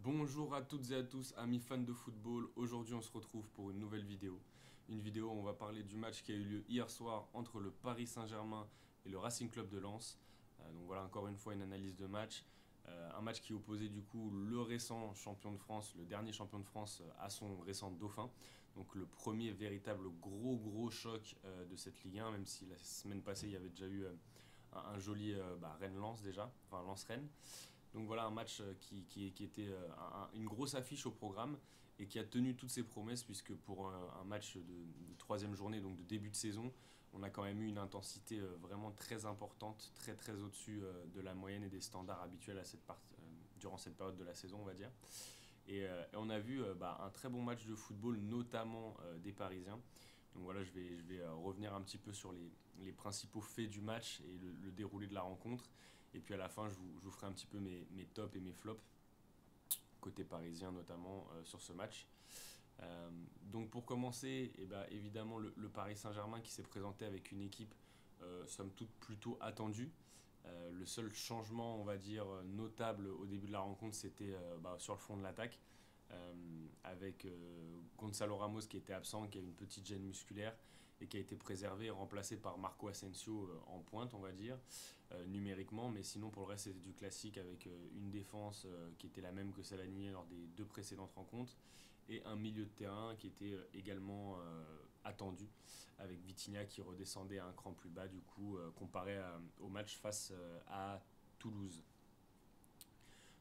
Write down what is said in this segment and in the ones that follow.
Bonjour à toutes et à tous, amis fans de football. Aujourd'hui, on se retrouve pour une nouvelle vidéo. Une vidéo où on va parler du match qui a eu lieu hier soir entre le Paris Saint-Germain et le Racing Club de Lens. Donc voilà, encore une fois, une analyse de match. Un match qui opposait du coup le récent champion de France, le dernier champion de France, à son récent dauphin. Donc le premier véritable gros choc de cette Ligue 1, même si la semaine passée, il y avait déjà eu un joli Rennes-Lens déjà, enfin Lens-Rennes. Donc voilà un match qui était une grosse affiche au programme et qui a tenu toutes ses promesses puisque pour un match de troisième journée, donc de début de saison, on a quand même eu une intensité vraiment très importante, très au-dessus de la moyenne et des standards habituels durant cette période de la saison, on va dire. Et on a vu un très bon match de football, notamment des Parisiens. Donc voilà, je vais revenir un petit peu sur les principaux faits du match et le déroulé de la rencontre. Et puis à la fin, je vous ferai un petit peu mes tops et mes flops, côté parisien notamment, sur ce match. Donc pour commencer, évidemment le Paris Saint-Germain qui s'est présenté avec une équipe somme toute plutôt attendue. Le seul changement, on va dire, notable au début de la rencontre, c'était sur le fond de l'attaque, avec Gonzalo Ramos qui était absent, qui a une petite gêne musculaire et qui a été préservé et remplacé par Marco Asensio en pointe, on va dire, numériquement. Mais sinon, pour le reste, c'était du classique avec une défense qui était la même que celle alignée lors des deux précédentes rencontres et un milieu de terrain qui était également attendu, avec Vitinha qui redescendait à un cran plus bas, du coup, comparé au match face à Toulouse.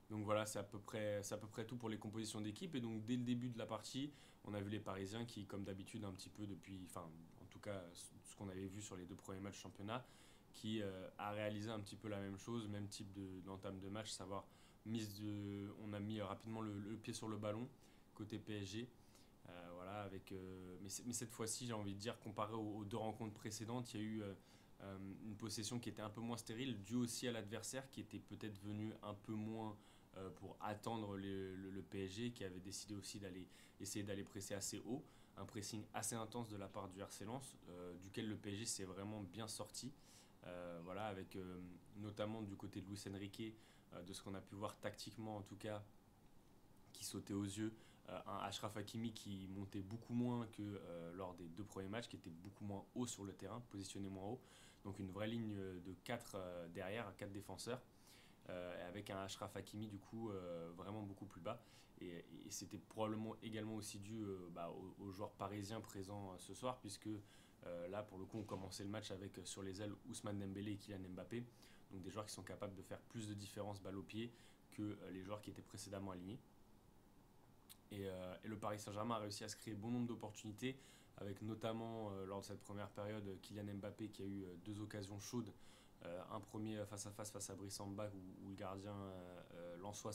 Donc voilà, c'est à peu près tout pour les compositions d'équipe. Et donc dès le début de la partie, on a vu les Parisiens qui, comme d'habitude, un petit peu depuis, enfin en tout cas ce qu'on avait vu sur les deux premiers matchs championnat, qui a réalisé un petit peu la même chose, même type d'entame de match, savoir on a mis rapidement le pied sur le ballon côté PSG. Voilà, mais cette fois-ci, j'ai envie de dire, comparé aux deux rencontres précédentes, il y a eu une possession qui était un peu moins stérile, due aussi à l'adversaire qui était peut-être venu un peu moins pour attendre le PSG, qui avait décidé aussi d'aller essayer d'aller presser assez haut. Un pressing assez intense de la part du RC Lens, duquel le PSG s'est vraiment bien sorti. Voilà, avec notamment du côté de Luis Enrique, de ce qu'on a pu voir tactiquement en tout cas, qui sautait aux yeux, un Achraf Hakimi qui montait beaucoup moins que lors des deux premiers matchs, qui était beaucoup moins haut sur le terrain, positionné moins haut. Donc une vraie ligne de 4 derrière, 4 défenseurs, avec un Achraf Hakimi du coup vraiment beaucoup plus bas. Et c'était probablement également aussi dû aux joueurs parisiens présents ce soir, puisque là pour le coup on commençait le match avec sur les ailes Ousmane Dembélé et Kylian Mbappé, donc des joueurs qui sont capables de faire plus de différence balle au pied que les joueurs qui étaient précédemment alignés. Et le Paris Saint-Germain a réussi à se créer bon nombre d'opportunités, avec notamment lors de cette première période Kylian Mbappé qui a eu deux occasions chaudes. Un premier face à Brice Samba où le gardien lensois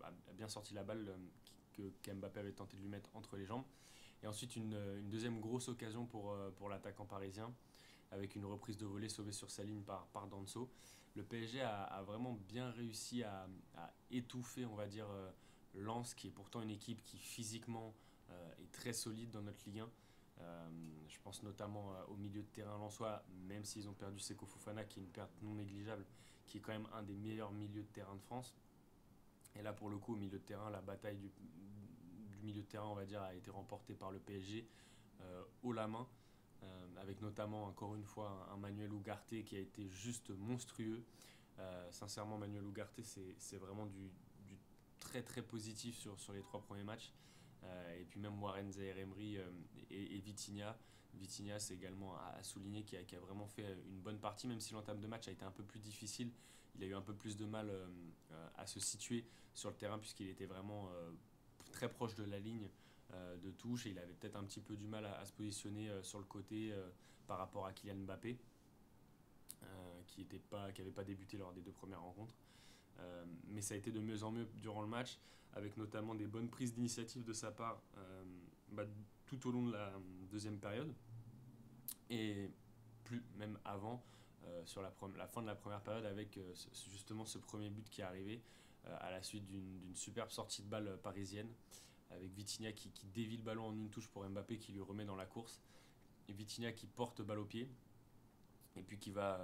a bien sorti la balle qu'Mbappé avait tenté de lui mettre entre les jambes. Et ensuite une deuxième grosse occasion pour l'attaquant parisien, avec une reprise de volée sauvée sur sa ligne par Danso. Le PSG a vraiment bien réussi à étouffer, on va dire, Lens, qui est pourtant une équipe qui physiquement est très solide dans notre Ligue 1. Je pense notamment au milieu de terrain lensois, même s'ils ont perdu Seko Fofana, qui est une perte non négligeable, qui est quand même un des meilleurs milieux de terrain de France. Et là, pour le coup, au milieu de terrain, la bataille du milieu de terrain, on va dire, a été remportée par le PSG haut la main, avec notamment, encore une fois, un Manuel Ugarte qui a été juste monstrueux. Sincèrement, Manuel Ugarte, c'est vraiment du très positif sur les trois premiers matchs. Et puis même Warren Zaïre-Emery et Vitinha. Vitinha, c'est également à souligner qui a vraiment fait une bonne partie, même si l'entame de match a été un peu plus difficile. Il a eu un peu plus de mal à se situer sur le terrain puisqu'il était vraiment très proche de la ligne de touche et il avait peut-être un petit peu du mal à se positionner sur le côté par rapport à Kylian Mbappé, qui n'avait pas débuté lors des deux premières rencontres. Mais ça a été de mieux en mieux durant le match, avec notamment des bonnes prises d'initiative de sa part tout au long de la deuxième période. Et plus même avant, sur la fin de la première période, avec justement ce premier but qui est arrivé à la suite d'une superbe sortie de balle parisienne, avec Vitinha qui dévie le ballon en une touche pour Mbappé qui lui remet dans la course, et Vitinha qui porte balle au pied, et puis qui va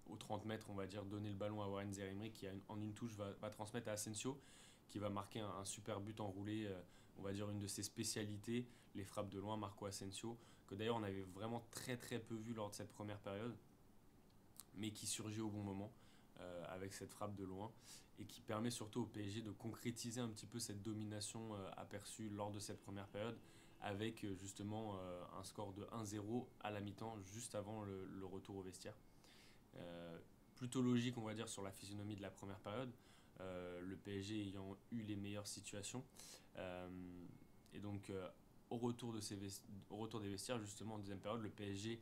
aux 30 mètres, on va dire, donner le ballon à Warren Zaïre-Emery qui en une touche va transmettre à Asensio qui va marquer un super but enroulé, on va dire une de ses spécialités, les frappes de loin, Marco Asensio, que d'ailleurs on avait vraiment très très peu vu lors de cette première période, mais qui surgit au bon moment avec cette frappe de loin et qui permet surtout au PSG de concrétiser un petit peu cette domination aperçue lors de cette première période avec justement un score de 1-0 à la mi-temps juste avant le retour au vestiaire. Plutôt logique on va dire sur la physionomie de la première période, le PSG ayant eu les meilleures situations. Euh, et donc au retour des vestiaires justement en deuxième période, le PSG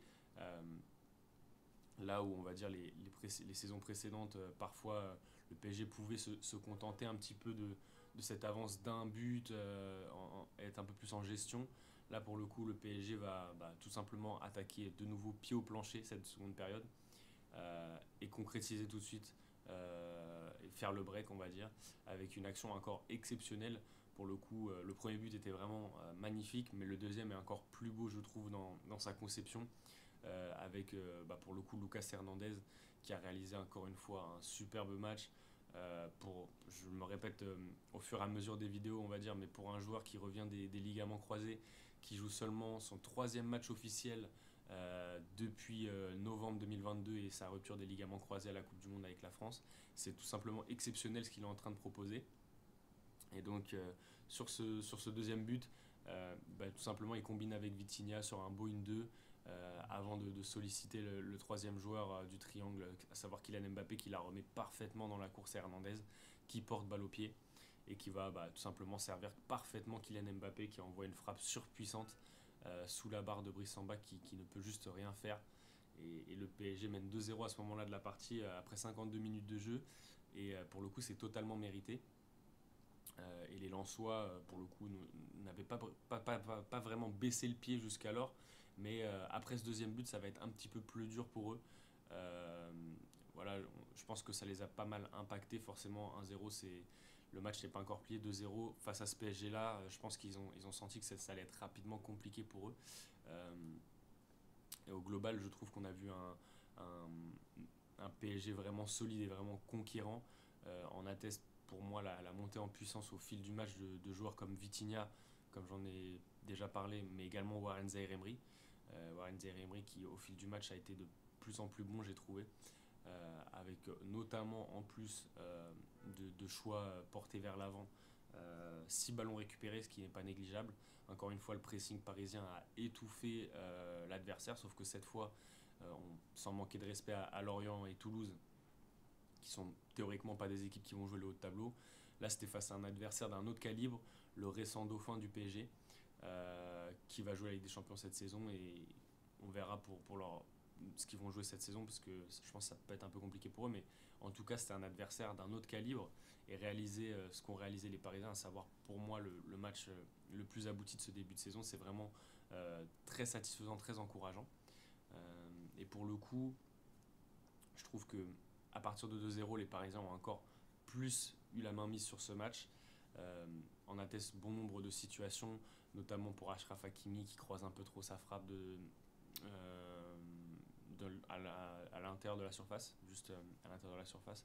là où on va dire les saisons précédentes, parfois le PSG pouvait se contenter un petit peu de cette avance d'un but, être un peu plus en gestion. Là pour le coup le PSG va tout simplement attaquer de nouveau pied au plancher cette seconde période et concrétiser tout de suite et faire le break on va dire avec une action encore exceptionnelle. Pour le coup, le premier but était vraiment magnifique, mais le deuxième est encore plus beau, je trouve, dans sa conception avec pour le coup Lucas Hernandez qui a réalisé encore une fois un superbe match. Je me répète au fur et à mesure des vidéos, on va dire, mais pour un joueur qui revient des ligaments croisés, qui joue seulement son troisième match officiel depuis novembre 2022 et sa rupture des ligaments croisés à la Coupe du Monde avec la France, c'est tout simplement exceptionnel ce qu'il est en train de proposer. Et donc sur ce deuxième but, tout simplement il combine avec Vitinha sur un beau 1-2 avant de solliciter le troisième joueur du triangle, à savoir Kylian Mbappé, qui la remet parfaitement dans la course à Hernandez, qui porte balle au pied et qui va tout simplement servir parfaitement Kylian Mbappé, qui envoie une frappe surpuissante sous la barre de Brice Samba, qui ne peut juste rien faire. Et le PSG mène 2-0 à ce moment-là de la partie, après 52 minutes de jeu. Et pour le coup, c'est totalement mérité. Et les Lensois, pour le coup, n'avaient pas vraiment baissé le pied jusqu'alors. Mais après ce deuxième but, ça va être un petit peu plus dur pour eux. Euh, voilà, je pense que ça les a pas mal impactés. Forcément, 1-0, le match n'est pas encore plié. 2-0 face à ce PSG-là, je pense qu'ils ont senti que ça allait être rapidement compliqué pour eux. Et au global, je trouve qu'on a vu un PSG vraiment solide et vraiment conquérant. En atteste pour moi la montée en puissance au fil du match de joueurs comme Vitinha, comme j'en ai déjà parlé, mais également Warren Zaïre-Emery. Warren Zaïre-Emery qui au fil du match a été de plus en plus bon, j'ai trouvé, avec notamment en plus de choix portés vers l'avant, 6 ballons récupérés, ce qui n'est pas négligeable. Encore une fois, le pressing parisien a étouffé l'adversaire, sauf que cette fois, sans manquer de respect à Lorient et Toulouse, qui sont théoriquement pas des équipes qui vont jouer le haut de tableau. Là, c'était face à un adversaire d'un autre calibre, le récent dauphin du PSG, qui va jouer la Ligue des Champions cette saison. Et on verra pour ce qu'ils vont jouer cette saison, parce que je pense que ça peut être un peu compliqué pour eux. Mais en tout cas, c'était un adversaire d'un autre calibre. Et réaliser ce qu'ont réalisé les Parisiens, à savoir pour moi le match le plus abouti de ce début de saison, c'est vraiment très satisfaisant, très encourageant. Et pour le coup, je trouve que à partir de 2-0, les Parisiens ont encore plus eu la main mise sur ce match. On atteste bon nombre de situations, notamment pour Achraf Hakimi qui croise un peu trop sa frappe à l'intérieur de la surface, juste à l'intérieur de la surface.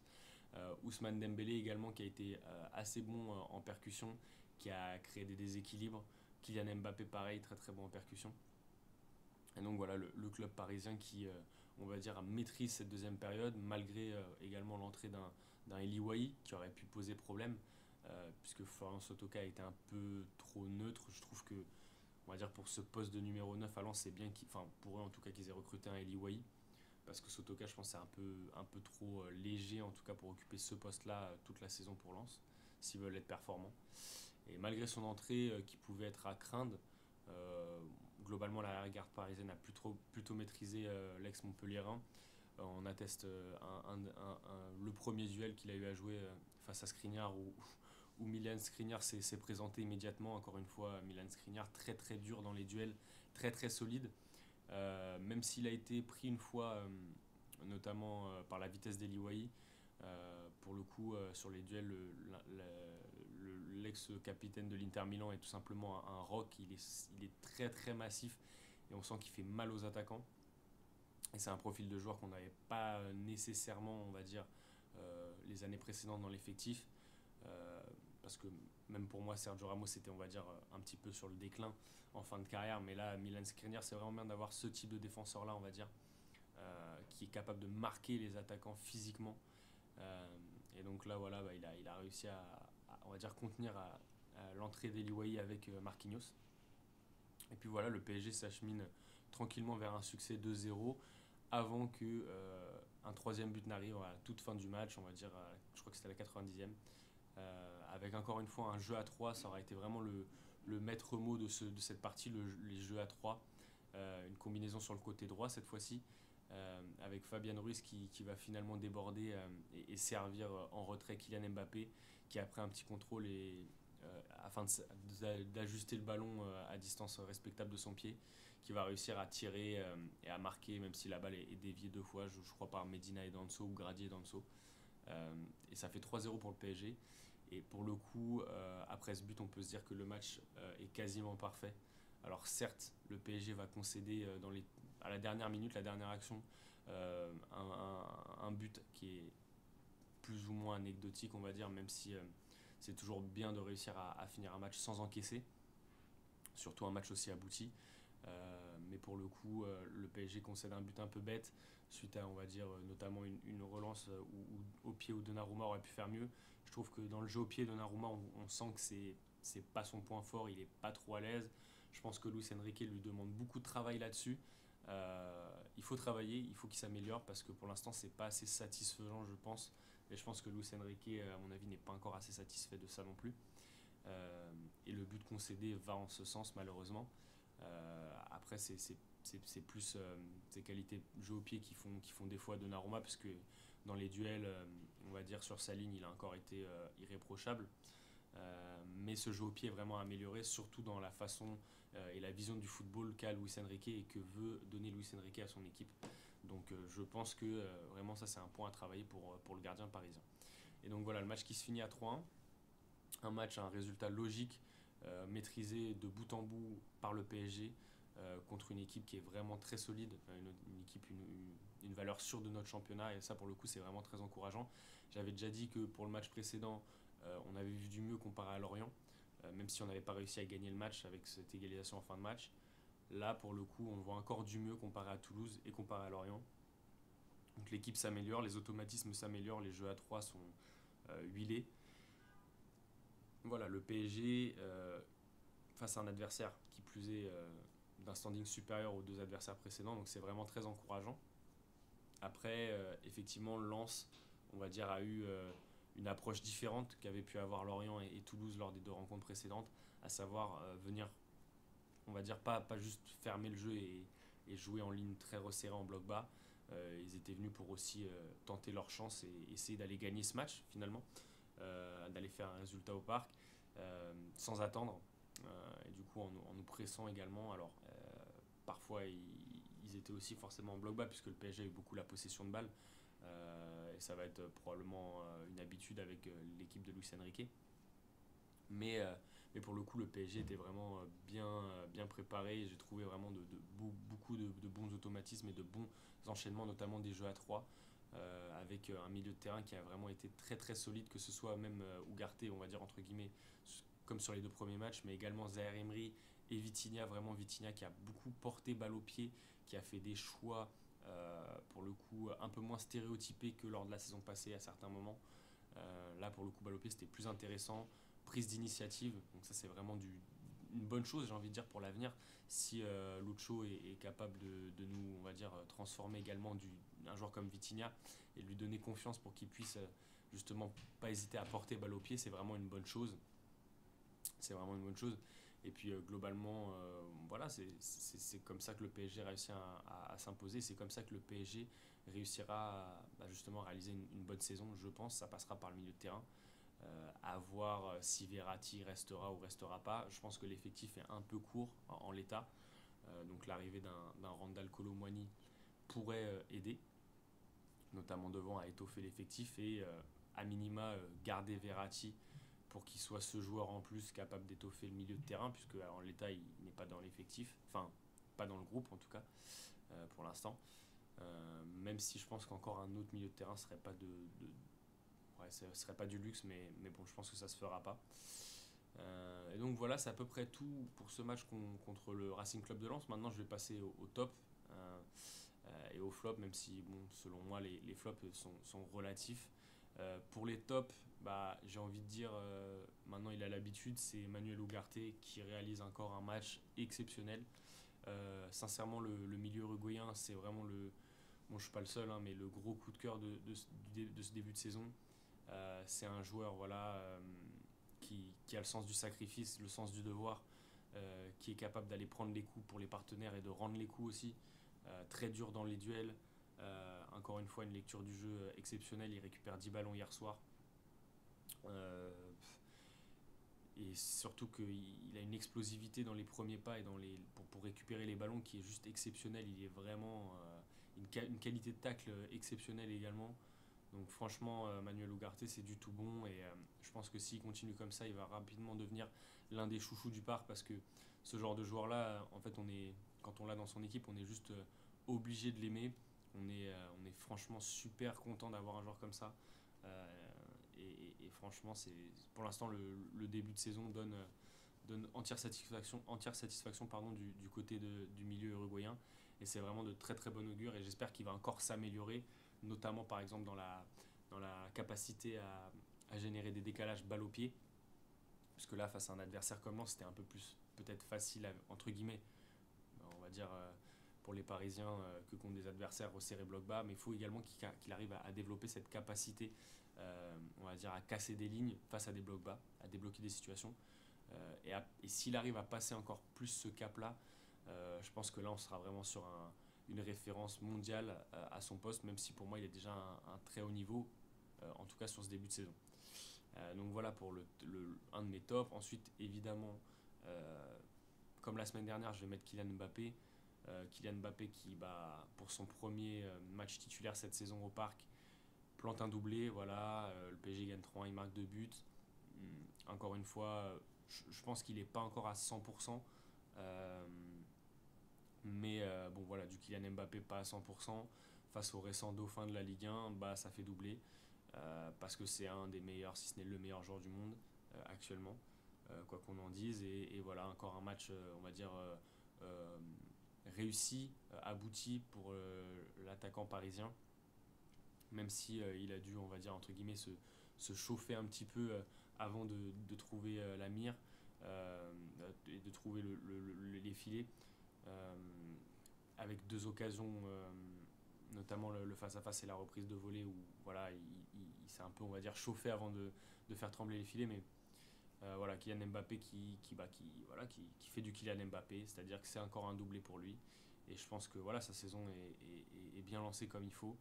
Ousmane Dembélé également qui a été assez bon en percussion, qui a créé des déséquilibres. Kylian Mbappé pareil, très très bon en percussion. Et donc voilà, le club parisien qui, on va dire, maîtrise cette deuxième période, malgré également l'entrée d'un Eli Wahi qui aurait pu poser problème, puisque Florian Sotoka a été un peu trop neutre. Je trouve que, on va dire, pour ce poste de numéro 9 à Lens, c'est bien, pour eux en tout cas, qu'ils aient recruté un Eli Wahi, parce que Sotoka, je pense, c'est un peu trop léger, en tout cas, pour occuper ce poste-là toute la saison pour Lens, s'ils veulent être performants. Et malgré son entrée qui pouvait être à craindre, globalement l'arrière-garde parisienne a plutôt maîtrisé l'ex-Montpellierin. On atteste le premier duel qu'il a eu à jouer face à Skriniar où Milan Skriniar s'est présenté immédiatement. Encore une fois, Milan Skriniar très très dur dans les duels, très très solide. Même s'il a été pris une fois, notamment par la vitesse d'Eli Wahi, pour le coup, sur les duels, l'ex-capitaine de l'Inter Milan est tout simplement un rock. Il est très très massif et on sent qu'il fait mal aux attaquants. Et c'est un profil de joueur qu'on n'avait pas nécessairement, on va dire, les années précédentes dans l'effectif. parce que même pour moi, Sergio Ramos était, on va dire, un petit peu sur le déclin en fin de carrière. Mais là, Milan Skriniar, c'est vraiment bien d'avoir ce type de défenseur-là, on va dire, qui est capable de marquer les attaquants physiquement. Et donc là, voilà, il a réussi on va dire, contenir à l'entrée d'Eli avec Marquinhos. Et puis voilà, le PSG s'achemine tranquillement vers un succès 2-0 avant que un troisième but n'arrive à la toute fin du match, on va dire, je crois que c'était à la 90e. Avec encore une fois un jeu à 3, ça aurait été vraiment le maître mot de cette partie, les jeux à 3. Une combinaison sur le côté droit cette fois-ci, avec Fabian Ruiz qui va finalement déborder et servir en retrait Kylian Mbappé, qui après un petit contrôle afin d'ajuster le ballon à distance respectable de son pied, qui va réussir à tirer et à marquer, même si la balle est déviée 2 fois, je crois par Medina et Danso ou Grady et Danso. Et ça fait 3-0 pour le PSG. Et pour le coup, après ce but, on peut se dire que le match est quasiment parfait. Alors certes, le PSG va concéder à la dernière minute, la dernière action, un but qui est plus ou moins anecdotique, on va dire, même si c'est toujours bien de réussir à finir un match sans encaisser, surtout un match aussi abouti. Mais pour le coup, le PSG concède un but un peu bête, suite à, on va dire, notamment une relance où au pied où Donnarumma aurait pu faire mieux. Je trouve que dans le jeu au pied, Donnarumma, on sent que c'est pas son point fort, il est pas trop à l'aise. Je pense que Luis Enrique lui demande beaucoup de travail là-dessus. Il faut travailler, il faut qu'il s'améliore parce que pour l'instant, c'est pas assez satisfaisant, je pense. Et je pense que Luis Enrique, à mon avis, n'est pas encore assez satisfait de ça non plus. Et le but concédé va en ce sens, malheureusement. Après, c'est plus ses qualités de jeu au pied qui font des fois Donnarumma, parce que dans les duels, on va dire sur sa ligne, il a encore été irréprochable. Mais ce jeu au pied est vraiment amélioré, surtout dans la façon et la vision du football qu'a Luis Enrique et que veut donner Luis Enrique à son équipe. Donc je pense que vraiment ça c'est un point à travailler pour le gardien parisien. Et donc voilà, le match qui se finit à 3-1. Un match à un résultat logique, maîtrisé de bout en bout par le PSG, contre une équipe qui est vraiment très solide, une équipe, une valeur sûre de notre championnat, et ça pour le coup c'est vraiment très encourageant. J'avais déjà dit que pour le match précédent, on avait vu du mieux comparé à Lorient, même si on n'avait pas réussi à gagner le match avec cette égalisation en fin de match. Là pour le coup on voit encore du mieux comparé à Toulouse et comparé à Lorient. Donc l'équipe s'améliore, les automatismes s'améliorent, les jeux à 3 sont huilés. Voilà, le PSG, face à un adversaire qui plus est d'un standing supérieur aux deux adversaires précédents, donc c'est vraiment très encourageant. Après, effectivement, Lens, on va dire, a eu une approche différente qu'avaient pu avoir Lorient et Toulouse lors des 2 rencontres précédentes, à savoir venir, on va dire, pas juste fermer le jeu et jouer en ligne très resserrée en bloc bas. Ils étaient venus pour aussi tenter leur chance et essayer d'aller gagner ce match finalement, d'aller faire un résultat au parc sans attendre. Et du coup en nous pressant également. Alors parfois ils étaient aussi forcément en bloc bas puisque le PSG a eu beaucoup la possession de balle, et ça va être probablement une habitude avec l'équipe de Luis Enrique. Mais pour le coup le PSG était vraiment bien préparé. J'ai trouvé vraiment beaucoup de bons automatismes et de bons enchaînements, notamment des jeux à 3, avec un milieu de terrain qui a vraiment été très très solide, que ce soit même Ugarte, on va dire entre guillemets, comme sur les 2 premiers matchs, mais également Zaire Emery et Vitinha, vraiment Vitinha qui a beaucoup porté balle au pied, qui a fait des choix pour le coup un peu moins stéréotypés que lors de la saison passée à certains moments. Là pour le coup balle au pied c'était plus intéressant, prise d'initiative, donc ça c'est vraiment une bonne chose j'ai envie de dire pour l'avenir, si Lucho est capable de nous, on va dire, transformer également un joueur comme Vitinha et lui donner confiance pour qu'il puisse justement pas hésiter à porter balle au pied, c'est vraiment une bonne chose. C'est vraiment une bonne chose. Et puis globalement, voilà, c'est comme ça que le PSG réussit à s'imposer. C'est comme ça que le PSG réussira justement à réaliser une bonne saison, je pense. Ça passera par le milieu de terrain. À voir si Verratti restera ou restera pas. Je pense que l'effectif est un peu court en l'état. Donc l'arrivée d'un Randal Kolo Muani pourrait aider, notamment devant, à étoffer l'effectif et à minima garder Verratti pour qu'il soit ce joueur en plus capable d'étoffer le milieu de terrain, puisque en l'état il n'est pas dans l'effectif, enfin pas dans le groupe en tout cas pour l'instant. Même si je pense qu'encore un autre milieu de terrain serait pas ouais, ce serait pas du luxe, mais bon, je pense que ça se fera pas. Et donc voilà, c'est à peu près tout pour ce match contre le Racing Club de Lens. Maintenant, je vais passer au top et au flop, même si, bon, selon moi, les flops sont relatifs. Pour les tops, bah, j'ai envie de dire, maintenant il a l'habitude, c'est Manuel Ugarte qui réalise encore un match exceptionnel. Sincèrement, le milieu uruguayen, c'est vraiment le. Bon, je suis pas le seul, hein, mais le gros coup de cœur de ce début de saison. C'est un joueur voilà, qui a le sens du sacrifice, le sens du devoir, qui est capable d'aller prendre les coups pour les partenaires et de rendre les coups aussi. Très dur dans les duels. Encore une fois, une lecture du jeu exceptionnelle. Il récupère 10 ballons hier soir. Euh, et surtout qu'il a une explosivité dans les premiers pas et pour récupérer les ballons qui est juste exceptionnelle. Il est vraiment une qualité de tacle exceptionnelle également. Donc franchement, Manuel Ugarte, c'est du tout bon. Et je pense que s'il continue comme ça, il va rapidement devenir l'un des chouchous du parc. Parce que ce genre de joueur-là, en fait, quand on l'a dans son équipe, on est juste obligé de l'aimer. On est franchement super content d'avoir un joueur comme ça. Et franchement, pour l'instant, le début de saison donne entière satisfaction du côté du milieu uruguayen. Et c'est vraiment de très très bon augure. Et j'espère qu'il va encore s'améliorer, notamment par exemple dans la capacité à générer des décalages balle au pied. Parce que là, face à un adversaire comme Lens, c'était un peu plus peut-être facile, entre guillemets, on va dire, pour les Parisiens que contre des adversaires resserrés bloc bas. Mais il faut également qu'il arrive à développer cette capacité, on va dire, à casser des lignes face à des blocs bas, à débloquer des situations. Et s'il arrive à passer encore plus ce cap-là, je pense que là, on sera vraiment sur une référence mondiale à son poste, même si pour moi, il est déjà un très haut niveau, en tout cas sur ce début de saison. Donc voilà pour un de mes tops. Ensuite, évidemment, comme la semaine dernière, je vais mettre Kylian Mbappé. Kylian Mbappé qui, pour son premier match titulaire cette saison au Parc, plante un doublé. Voilà, le PSG gagne 3-1, il marque 2 buts. Encore une fois, je pense qu'il n'est pas encore à 100%. Mais bon, voilà, du Kylian Mbappé pas à 100%. Face au récent dauphin de la Ligue 1, ça fait doubler. Parce que c'est un des meilleurs, si ce n'est le meilleur joueur du monde actuellement, quoi qu'on en dise. Et voilà, encore un match, on va dire, réussi, abouti pour l'attaquant parisien. Même si il a dû, on va dire, entre guillemets, se chauffer un petit peu avant de trouver la mire et de trouver les filets. Euh, avec deux occasions, notamment le face-à-face et la reprise de volée où voilà, il s'est un peu, on va dire, chauffé avant de faire trembler les filets. Mais voilà, Kylian Mbappé qui fait du Kylian Mbappé, c'est-à-dire que c'est encore un doublé pour lui. Et je pense que voilà, sa saison est bien lancée comme il faut.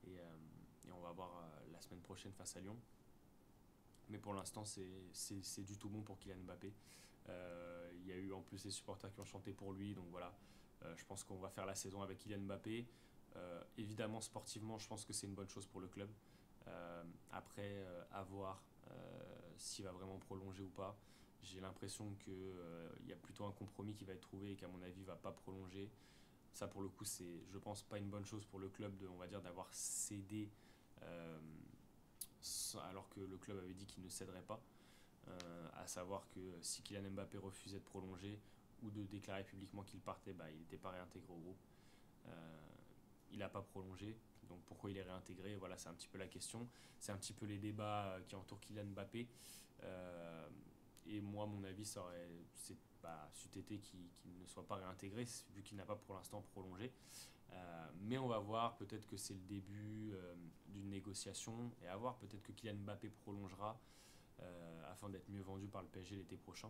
Et on va voir la semaine prochaine face à Lyon. Mais pour l'instant, c'est du tout bon pour Kylian Mbappé. Il y a eu en plus les supporters qui ont chanté pour lui. Donc voilà, je pense qu'on va faire la saison avec Kylian Mbappé. Évidemment, sportivement, je pense que c'est une bonne chose pour le club. Après, à voir s'il va vraiment prolonger ou pas. J'ai l'impression qu'il y a plutôt un compromis qui va être trouvé et qu'à mon avis, il ne va pas prolonger. Ça, pour le coup, c'est, je pense, pas une bonne chose pour le club on va dire, d'avoir cédé euh, alors que le club avait dit qu'il ne céderait pas. À savoir que si Kylian Mbappé refusait de prolonger ou de déclarer publiquement qu'il partait, il n'était pas réintégré au groupe. Il n'a pas prolongé, donc pourquoi il est réintégré? Voilà, c'est un petit peu la question. C'est un petit peu les débats qui entourent Kylian Mbappé. Et moi, mon avis, c'eût été qu'il ne soit pas réintégré, vu qu'il n'a pas pour l'instant prolongé. Mais on va voir, peut-être que c'est le début d'une négociation, et à voir, peut-être que Kylian Mbappé prolongera afin d'être mieux vendu par le PSG l'été prochain.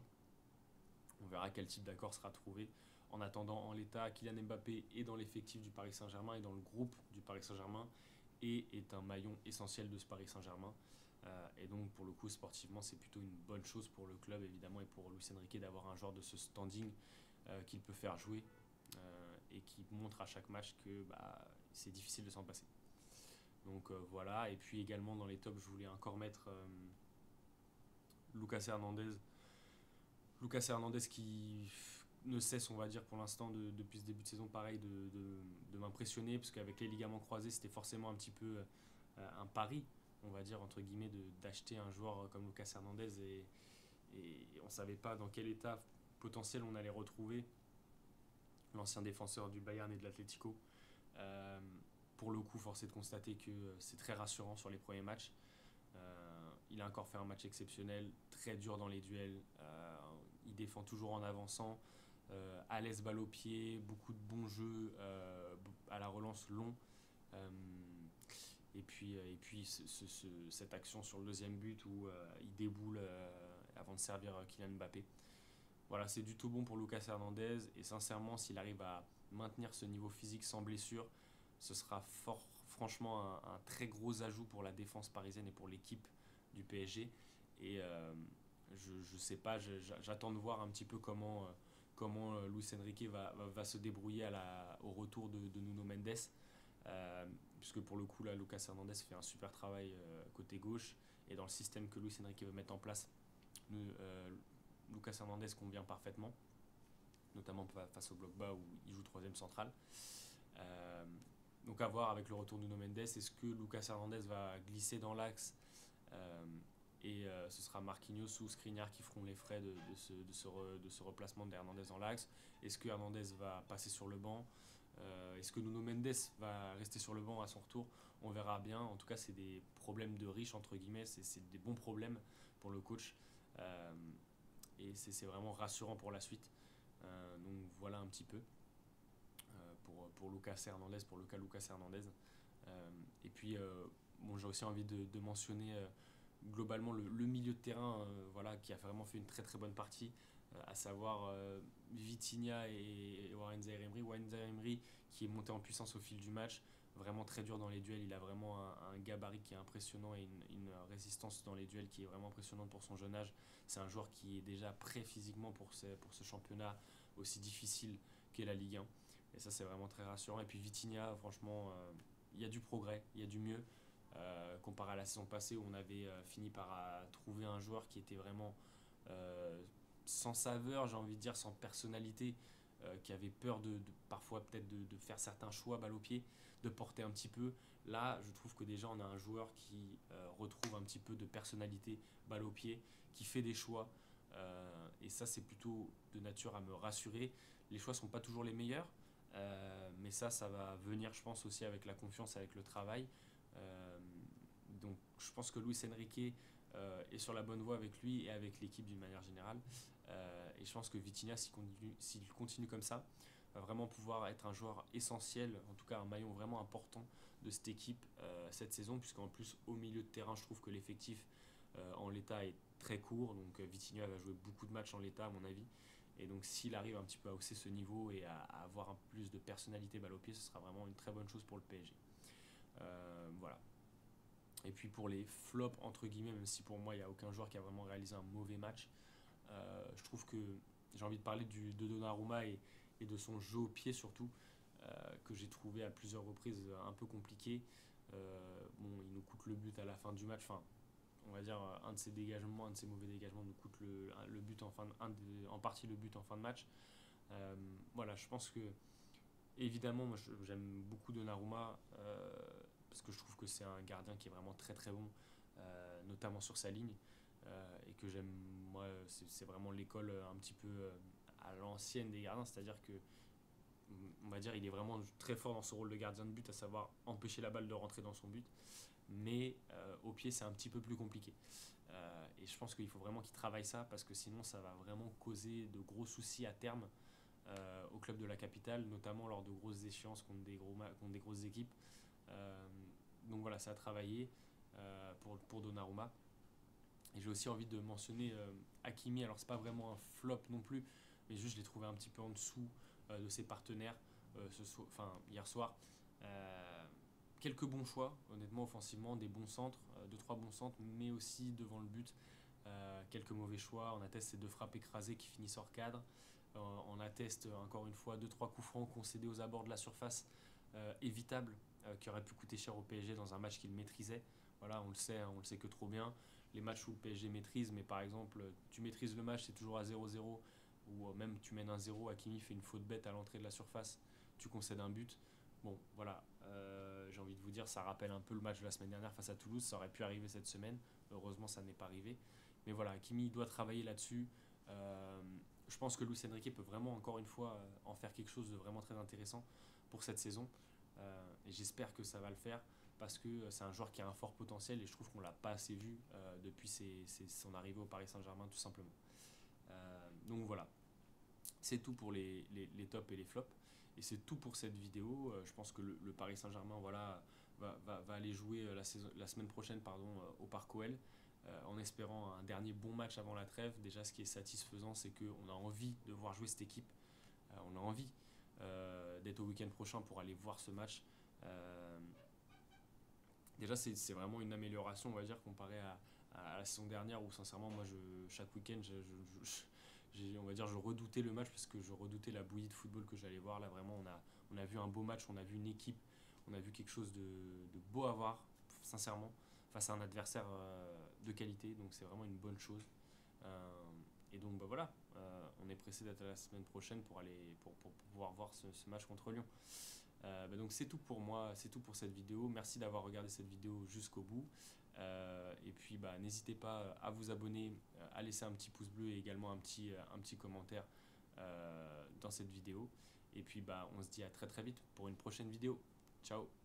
On verra quel type d'accord sera trouvé. En attendant, en l'état, Kylian Mbappé est dans l'effectif du Paris Saint-Germain et dans le groupe du Paris Saint-Germain et est un maillon essentiel de ce Paris Saint-Germain. Et donc, pour le coup, sportivement, c'est plutôt une bonne chose pour le club, évidemment, et pour Luis Enrique d'avoir un joueur de ce standing qu'il peut faire jouer et qui montre à chaque match que c'est difficile de s'en passer. Donc voilà, et puis également dans les tops, je voulais encore mettre Lucas Hernandez. Lucas Hernandez qui ne cesse, on va dire, pour l'instant, depuis ce début de saison, pareil, de m'impressionner, parce qu'avec les ligaments croisés, c'était forcément un petit peu un pari on va dire, entre guillemets, d'acheter un joueur comme Lucas Hernandez et on ne savait pas dans quel état potentiel on allait retrouver l'ancien défenseur du Bayern et de l'Atlético. Euh, pour le coup, force est de constater que c'est très rassurant sur les premiers matchs. Il a encore fait un match exceptionnel, très dur dans les duels. Il défend toujours en avançant, à l'aise balle au pied, beaucoup de bons jeux à la relance long. Euh, et puis cette action sur le deuxième but où il déboule avant de servir Kylian Mbappé. Voilà, c'est du tout bon pour Lucas Hernandez. Et sincèrement, s'il arrive à maintenir ce niveau physique sans blessure, ce sera franchement un très gros ajout pour la défense parisienne et pour l'équipe du PSG. Et je sais pas, j'attends de voir un petit peu comment Luis Enrique va se débrouiller au retour de Nuno Mendes. Puisque pour le coup, là, Lucas Hernandez fait un super travail côté gauche. Et dans le système que Luis Enrique veut mettre en place, Lucas Hernandez convient parfaitement, notamment face au bloc bas où il joue troisième central. Euh, donc à voir avec le retour de Nuno Mendes, est-ce que Lucas Hernandez va glisser dans l'axe et ce sera Marquinhos ou Skriniar qui feront les frais de ce replacement de Hernandez dans l'axe. Est-ce que Hernandez va passer sur le banc? Est-ce que Nuno Mendes va rester sur le banc à son retour? On verra bien. En tout cas, c'est des problèmes de riches, entre guillemets. C'est des bons problèmes pour le coach. Euh, et c'est vraiment rassurant pour la suite. Donc voilà un petit peu pour Lucas Hernandez, pour le cas Lucas Hernandez. Et puis, bon, j'ai aussi envie de mentionner globalement le milieu de terrain voilà, qui a vraiment fait une très très bonne partie, à savoir Vitinha et Warren Zaïre-Emery. Warren Zaïre-Emery qui est monté en puissance au fil du match, vraiment très dur dans les duels. Il a vraiment un gabarit qui est impressionnant et une résistance dans les duels qui est vraiment impressionnante pour son jeune âge. C'est un joueur qui est déjà prêt physiquement pour ce championnat aussi difficile qu'est la Ligue 1. Et ça, c'est vraiment très rassurant. Et puis Vitinha, franchement, il y a du progrès, il y a du mieux. Comparé à la saison passée où on avait fini par trouver un joueur qui était vraiment sans saveur, j'ai envie de dire, sans personnalité, qui avait peur parfois peut-être de faire certains choix balle au pied, de porter un petit peu. Là, je trouve que déjà on a un joueur qui retrouve un petit peu de personnalité balle au pied, qui fait des choix. Et ça, c'est plutôt de nature à me rassurer. Les choix ne sont pas toujours les meilleurs, mais ça va venir, je pense, aussi avec la confiance, avec le travail. Euh, donc je pense que Luis Enrique est sur la bonne voie avec lui et avec l'équipe d'une manière générale. Et je pense que Vitinha, s'il continue comme ça, va vraiment pouvoir être un joueur essentiel, en tout cas un maillon vraiment important de cette équipe cette saison, puisqu'en plus au milieu de terrain, je trouve que l'effectif en l'état est très court. Donc Vitinha va jouer beaucoup de matchs en l'état à mon avis. Et donc s'il arrive un petit peu à hausser ce niveau et à avoir un plus de personnalité balle au pied, ce sera vraiment une très bonne chose pour le PSG. Voilà. Et puis pour les flops, entre guillemets, même si pour moi il n'y a aucun joueur qui a vraiment réalisé un mauvais match, je trouve que j'ai envie de parler de Donnarumma et de son jeu au pied surtout, que j'ai trouvé à plusieurs reprises un peu compliqué. Bon, il nous coûte le but à la fin du match. Enfin, on va dire un de ses dégagements, un de ses mauvais dégagements nous coûte le but en partie le but en fin de match. Voilà, je pense que évidemment, moi j'aime beaucoup Donnarumma parce que je trouve que c'est un gardien qui est vraiment très très bon, notamment sur sa ligne, et que j'aime, moi, c'est vraiment l'école un petit peu à l'ancienne des gardiens, c'est-à-dire que on va dire il est vraiment très fort dans ce rôle de gardien de but, à savoir empêcher la balle de rentrer dans son but, mais au pied c'est un petit peu plus compliqué. Et je pense qu'il faut vraiment qu'il travaille ça parce que sinon ça va vraiment causer de gros soucis à terme au club de la capitale, notamment lors de grosses échéances contre des grosses équipes. Donc voilà, ça a travaillé pour Donnarumma. Et j'ai aussi envie de mentionner Hakimi. Alors c'est pas vraiment un flop non plus, mais juste je l'ai trouvé un petit peu en dessous de ses partenaires hier soir. Quelques bons choix, honnêtement, offensivement, des bons centres, deux trois bons centres, mais aussi devant le but. Quelques mauvais choix. On atteste ces deux frappes écrasées qui finissent hors cadre. On atteste encore une fois deux trois coups francs concédés aux abords de la surface, évitables, qui auraient pu coûter cher au PSG dans un match qu'il maîtrisait. Voilà, on le sait, hein, on le sait que trop bien. Les matchs où le PSG maîtrise, mais par exemple, tu maîtrises le match, c'est toujours à 0-0, ou même tu mènes 1-0, Hakimi fait une faute bête à l'entrée de la surface, tu concèdes un but. Bon, voilà, j'ai envie de vous dire, ça rappelle un peu le match de la semaine dernière face à Toulouse. Ça aurait pu arriver cette semaine. Heureusement, ça n'est pas arrivé. Mais voilà, Hakimi doit travailler là-dessus. Je pense que Luis Enrique peut vraiment, encore une fois, en faire quelque chose de vraiment très intéressant pour cette saison. Et j'espère que ça va le faire parce que c'est un joueur qui a un fort potentiel et je trouve qu'on ne l'a pas assez vu depuis son arrivée au Paris Saint-Germain, tout simplement. Donc voilà, c'est tout pour les tops et les flops. Et c'est tout pour cette vidéo. Je pense que le Paris Saint-Germain voilà, va aller jouer la semaine prochaine au Parc OL. En espérant un dernier bon match avant la trêve. Déjà, ce qui est satisfaisant, c'est qu'on a envie de voir jouer cette équipe. On a envie d'être au week-end prochain pour aller voir ce match. Déjà, c'est vraiment une amélioration, on va dire, comparé à la saison dernière où, sincèrement, moi, chaque week-end, on va dire, je redoutais le match parce que je redoutais la bouillie de football que j'allais voir. Là, vraiment, on a vu un beau match, on a vu une équipe, on a vu quelque chose de beau à voir, sincèrement, face à un adversaire de qualité. Donc, c'est vraiment une bonne chose. Et donc, bah voilà, on est pressé d'être la semaine prochaine pour pouvoir voir ce match contre Lyon. Donc c'est tout pour moi, c'est tout pour cette vidéo. Merci d'avoir regardé cette vidéo jusqu'au bout. Et puis n'hésitez pas à vous abonner, à laisser un petit pouce bleu et également un petit commentaire dans cette vidéo. Et puis on se dit à très très vite pour une prochaine vidéo. Ciao.